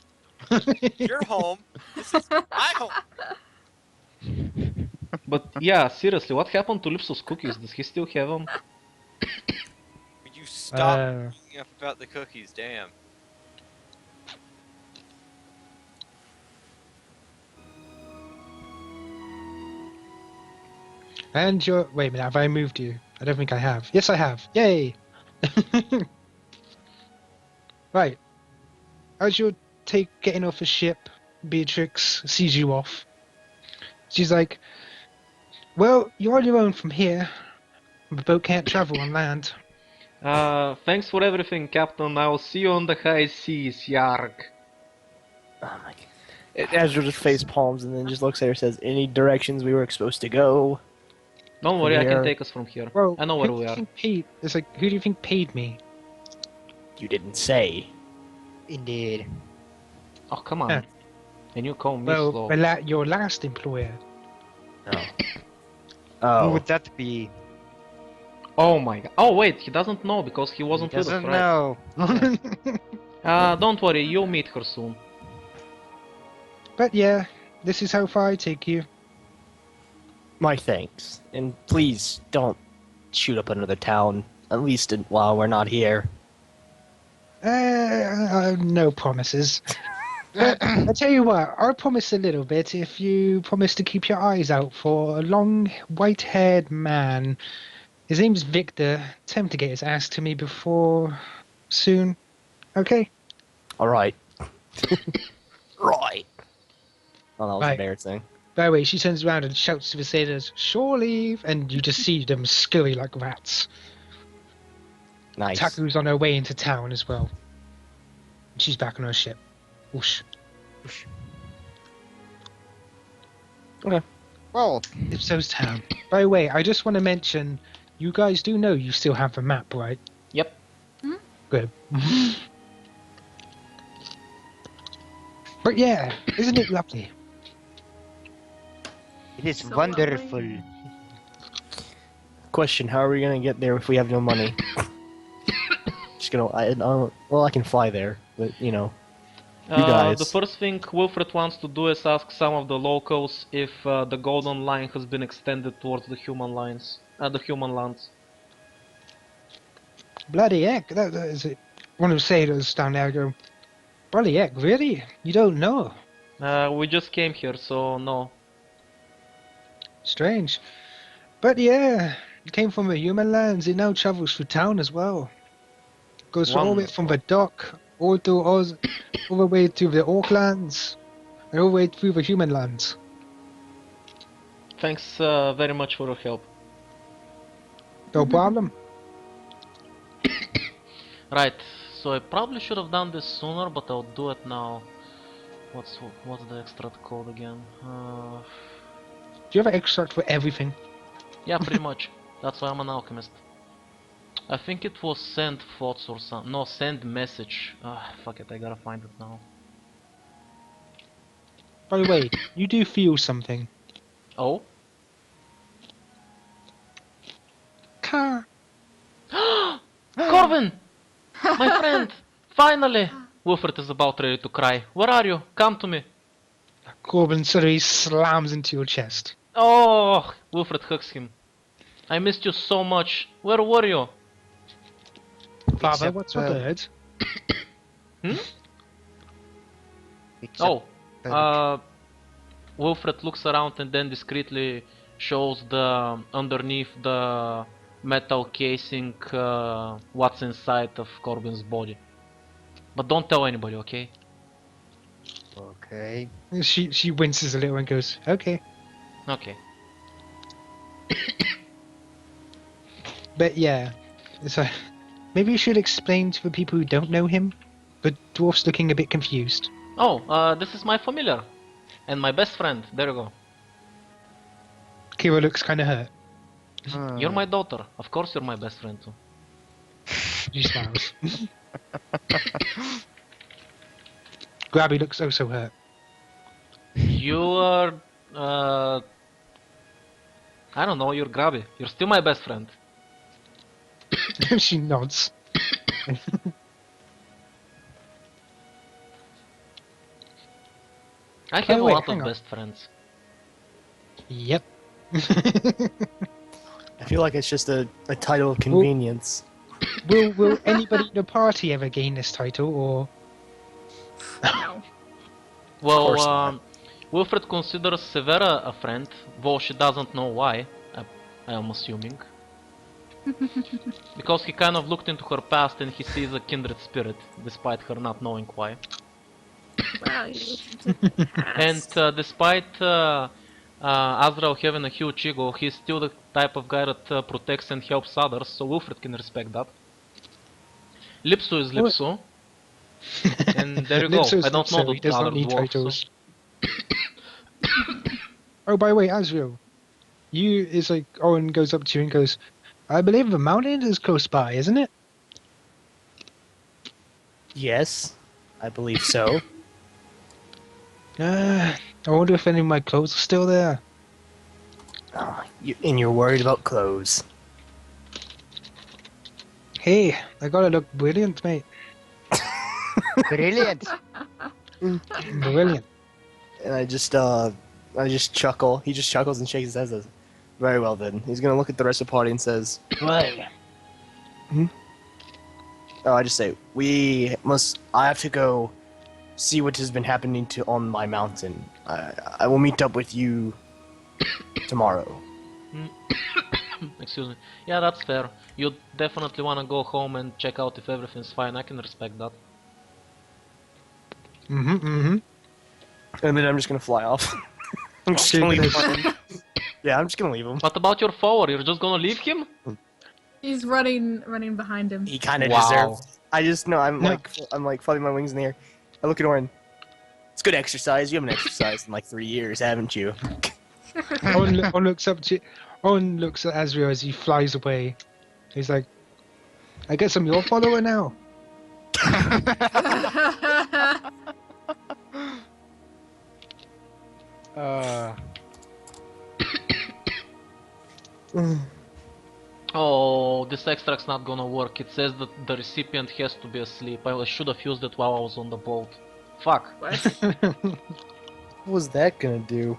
Your home. This is my home. But yeah, seriously, what happened to Lipso's cookies? Does he still have them? Would you stop Uh, bringing up about the cookies? Damn. and you're wait a minute, have I moved you? I don't think I have. Yes I have. Yay! Right. As you're getting off the ship, Beatrix sees you off. She's like, "Well, you're on your own from here. The boat can't travel on land." Thanks for everything, Captain. I will see you on the high seas, Yarg. Oh my god. Ezra just face palms and then just looks at her and says, "Any directions we were supposed to go?" Don't worry, I Here. can take us from here. Well, I know where who do we you are. think paid? It's like, who do you think paid me? You didn't say. Indeed. Oh, come on. Yeah. And you call me Well, slow. your last employer. Oh. Who Oh. would that be? Oh my god. Oh wait, he doesn't know because he wasn't He with us, doesn't right? know. Don't worry, you'll meet her soon. But yeah, this is how far I take you. My thanks. And please don't shoot up another town, at least while we're not here. No promises. But I tell you what, I'll promise a little bit if you promise to keep your eyes out for a long, white-haired man. His name's Victor. Tell him to get his ass to me before soon. Okay? Alright. Right. Oh, that was Right. embarrassing. By the way, she turns around and shouts to the sailors, "Shore leave!" And you just see them scurry like rats. Nice. Taku's on her way into town as well. She's back on her ship. Whoosh. Well, Ipso's town. By the way, I just want to mention, you guys do know you still have the map, right? Yep. Good. But yeah, isn't it lovely? it is So wonderful. lovely. Question: how are we gonna get there if we have no money? Just gonna. Well, I can fly there, but you know. You guys. The first thing Wilfred wants to do is ask some of the locals if the Golden Line has been extended towards the human lines, the human lands. Bloody heck, that is it. One of the sailors down there go, bloody heck, really? You don't know? We just came here, so no. Strange. But yeah, it came from the human lands. It now travels through town as well. Goes all the way from the dock, all the way to the Aucklands, and all the way through the human lands. Thanks very much for your help. No problem. Right, so I probably should have done this sooner, but I'll do it now. What's the extract called again? Do you have an extract for everything? Yeah, pretty much. That's why I'm an alchemist. I think it was send thoughts or something. No, send message. Fuck it, I gotta find it now. By the way, you do feel something. Oh? Car. Corvin! My friend! Finally! Wilfred is about ready to cry. Where are you? Come to me. Corbin suddenly slams into your chest. Oh! Wilfred hugs him. I missed you so much. Where were you? Father, Except, what's a bird? except Wilfred looks around and then discreetly shows the underneath the metal casing what's inside of Corbin's body. But don't tell anybody, okay? Okay. She winces a little and goes, okay. Okay. But yeah, it's like, maybe you should explain to the people who don't know him. The dwarf's looking a bit confused. Oh, this is my familiar. And my best friend. There you go. Kira looks kind of hurt. You're my daughter. Of course you're my best friend too. She smiles. Grabby looks oh so hurt. You are... I don't know, you're Grabby. You're still my best friend. She nods. I have a wait, lot of hang on. best friends. Yep. I feel like it's just a title of convenience. Will anybody in the party ever gain this title, or No. Well, course not. Wilfred considers Severa a friend, though she doesn't know why, I am assuming. Because he kind of looked into her past and he sees a kindred spirit, despite her not knowing why. Wow, you looked into the past. And despite Azrael having a huge ego, he's still the type of guy that protects and helps others, so Wilfred can respect that. Lipsu is Lipsu. And there you go. Lipso's I don't know Lipso, the he does other not need dwarfs. titles. Oh, by the way, Azrael, you is like Owen goes up to you and goes, I believe the mountain is close by, isn't it? Yes, I believe so. I wonder if any of my clothes are still there. And you're worried about clothes. Hey, I gotta look brilliant, mate. Brilliant. Brilliant. And I just chuckle. He just chuckles and shakes his head and says, very well then. He's gonna look at the rest of the party and says, Right. oh, I just say, I have to go see what has been happening on my mountain. I will meet up with you tomorrow. Excuse me. Yeah, that's fair. You definitely wanna go home and check out if everything's fine. I can respect that. And then I'm just gonna fly off. I'm just So gonna you're leave gonna- him. Yeah, I'm just gonna leave him. What about your forward? You're just gonna leave him? He's running behind him. He kind of Wow. deserves. I just know I'm No. like fluttering my wings in the air. I look at Orin. It's good exercise. You haven't exercised in like 3 years, haven't you? Owen looks up to. Owen looks at Azrael as he flies away. He's like, "I guess I'm your follower now." Oh, this extract's not gonna work. It says that the recipient has to be asleep. I should have used it while I was on the boat. Fuck. What? What was that gonna do?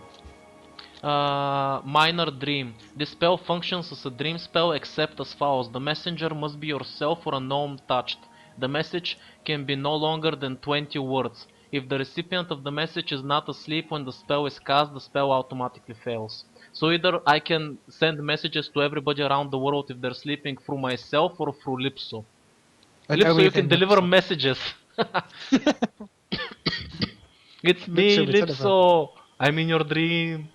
Minor dream. This spell functions as a dream spell except as follows. The messenger must be yourself or a gnome touched. The message can be no longer than 20 words. If the recipient of the message is not asleep when the spell is cast, the spell automatically fails. So either I can send messages to everybody around the world if they're sleeping through myself or through Lipso. And Lipso, only you can then deliver Lipso. messages. It's me, Lipso, the telephone. Lipso. I'm in your dream.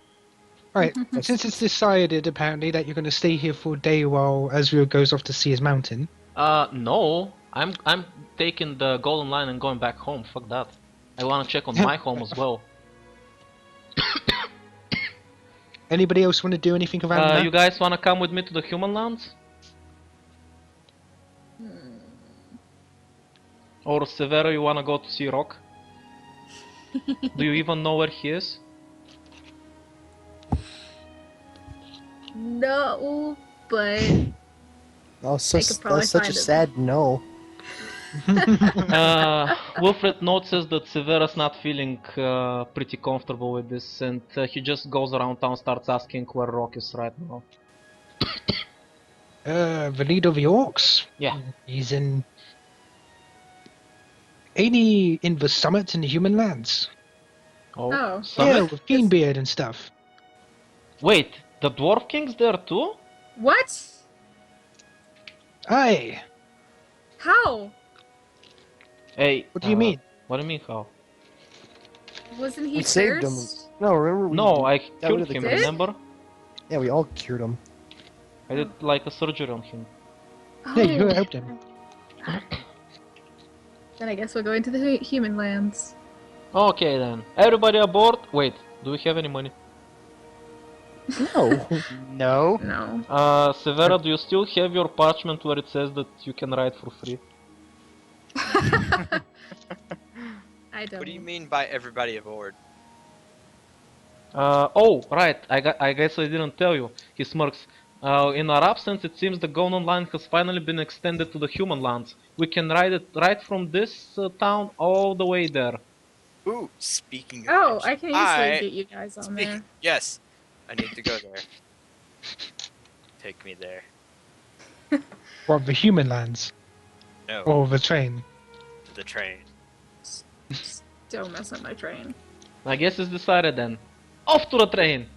Right, since it's decided apparently that you're going to stay here for a day while Azrael goes off to see his mountain. No. I'm taking the golden line and going back home. Fuck that. I wanna check on my home as well. Anybody else want to do anything around that? You guys wanna come with me to the human lands? Or Severo, you wanna go to see Rock? Do you even know where he is? No, but Oh, so I could probably that's such a find him. sad no. Wilfred notices that Severa's not feeling pretty comfortable with this, and he just goes around town, starts asking where Rock is right now. The leader of the orcs? Yeah. He's in... Ain't he in the summit in the human lands? Oh, Oh. Summit? Yeah, with Keenbeard and stuff. Wait, the Dwarf King's there too? what? Aye. How? Hey, What do you mean? What do you mean how? Wasn't he We saved him. cursed? No, remember? No, I got rid killed of the him, curse. remember? Yeah, we all cured him. I did like a surgery on him. Yeah, you Oh. helped him. Then I guess we're going to the human lands. Okay then. Everybody aboard? Wait, do we have any money? No. No. No. Severa, do you still have your parchment where it says that you can ride for free? I don't. What do you mean by everybody aboard? Oh, right, I guess I didn't tell you. He smirks. In our absence, it seems the Gonan line has finally been extended to the human lands. We can ride it right from this town all the way there. Ooh, speaking of Oh, which, I can easily get you guys on there. Yes, I need to go there. Take me there. What, the human lands? No, Or the train? the train. Don't mess up my train. I guess it's decided then. Off to the train!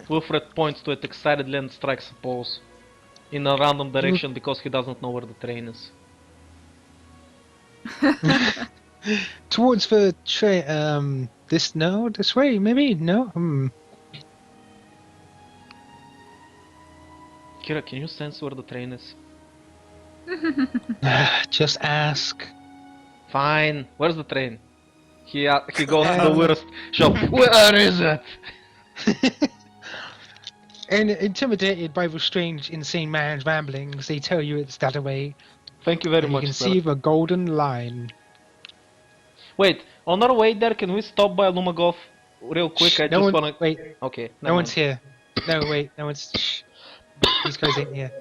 Wilfred points to it excitedly and strikes a pose. In a random direction because he doesn't know where the train is. Towards the train, this way, maybe? No? Kira, can you sense where the train is? Just ask. Fine. Where's the train? He goes to the weirdest shop. Where is it? And intimidated by the strange, insane man's ramblings, they tell you it's that way. Thank you very And you much, can sir. see the golden line. Wait, on our way there, can we stop by Lumagov real quick? I no just one, wanna. wait, Okay. no one's here. No, wait, no one's. Shh. These guys ain't here.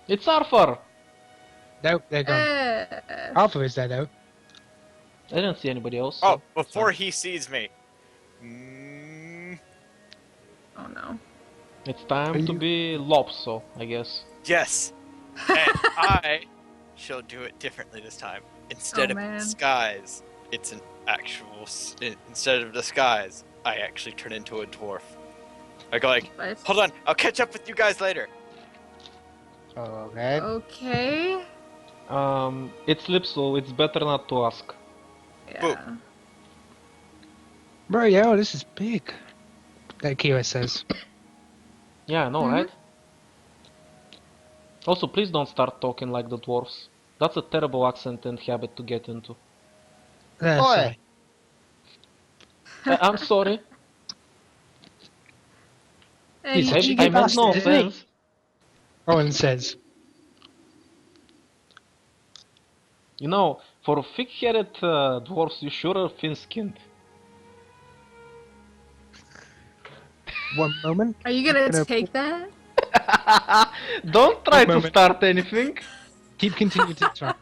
It's Arthur. Nope, they're gone. Uh, Arthur is there though. I didn't see anybody else. Oh, so- before he sees me. Mm, oh no. It's time to be Lopso, I guess. yes, and I shall do it differently this time. Instead Oh, of man. disguise, it's an actual. Instead of disguise, I actually turn into a dwarf. I go like, But hold on, I'll catch up with you guys later. Okay. okay. It's Lipso, it's better not to ask. Yeah. Bro, yo, this is big. That Kira says. Yeah, I know, Mhm. right? Also, please don't start talking like the dwarves. That's a terrible accent and habit to get into. There, Oi! sorry. I'm sorry. Hey, He's a I, cheeky I meant no bastard, isn't he? offense. Rowan says. You know, for thick-headed dwarves, you sure are thin-skinned. One moment. are you gonna Gonna- take that? Don't try One to moment. start anything. Keep continuing to try.